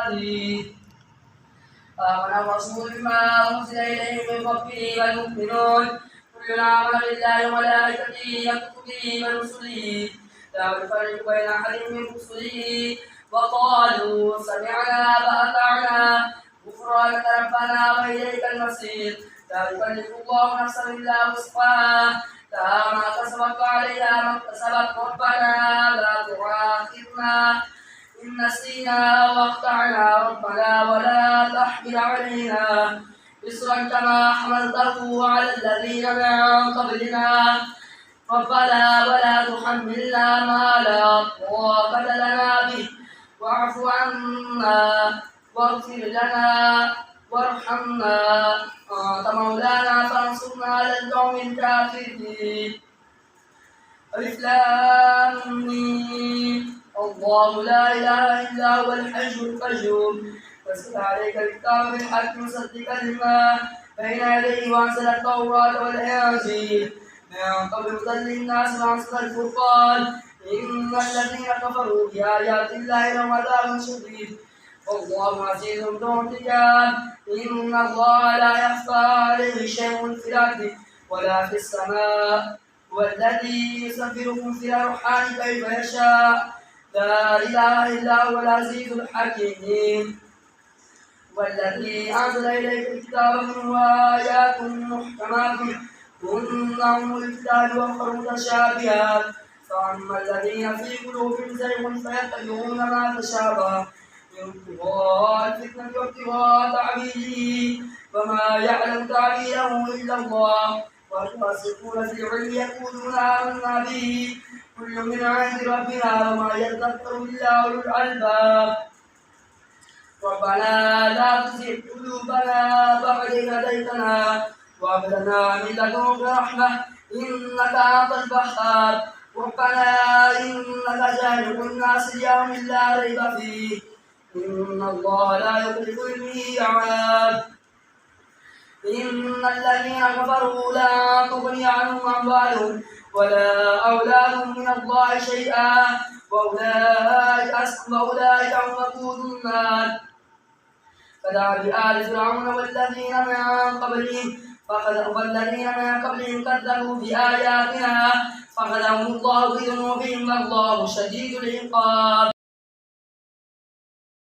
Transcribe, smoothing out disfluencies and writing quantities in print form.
الحديد. آمن الرسول بما أنزل إليه من ربه والمؤمنون كل آمن بالله وملائكته وكتبه ورسله لا نفرق بين أحد من رسله وقالوا سمعنا وأطعنا غفرانك ربنا وإليك المصير. لا يكلف الله نفسا إلا وسعها لها ما كسبت وعليها ما اكتسبت ربنا لا تؤاخذنا إن نسينا واخطأنا ربنا ولا تحمل علينا إصرا كما حملته على الذين من قبلنا ربنا ولا تحملنا ما لا طاقة لنا به واعف عنا واغفر لنا وارحمنا أنت مولانا فانصرنا على القوم الكافرين. ألف لام ميم الله لا إله إلا هو الحي القيوم نزل عليك الكتاب بالحق مصدقا لما بين يديه وأنزل التوراة والإنجيل من قبل هدى للناس وأنزل الفرقان إن الذين كفروا بآيات الله لهم عذاب شديد والله عزيز ذو انتقام. إن الله لا يخفى عليه شيء في الأرض ولا في السماء والذي يسفركم في الأرحام كيف يشاء لا إله إلا هو العزيز الحكيم. والذي أنزل إليك الكتاب منه آيات محكمات هن أم الكتاب وأخر متشابهات فأما الذين في قلوبهم زيغ فيتبعون ما تشابه من ابتغاء الفتنة وابتغاء تعويله وما يعلم تعويله إلا الله والراسخون في العلم يقولون آمنا به كل من عند ربنا وما يذكر إلا أولو الألباب. ربنا لا تزغ قلوبنا بعد إذ هديتنا وهب لنا من لدنك رحمة إنك أنت الوهاب. ربنا إنك جامع الناس ليوم لا ريب فيه إن الله لا يخلف الميعاد. إن الذين كفروا لا تغني عنهم أموالهم ولا أولادهم من الله شيئا وأولئك هم وقود النار. كدأب آل فرعون والذين من قبلهم كذبوا بآياتنا فأخذهم الله بذنوبهم والله شديد العقاب.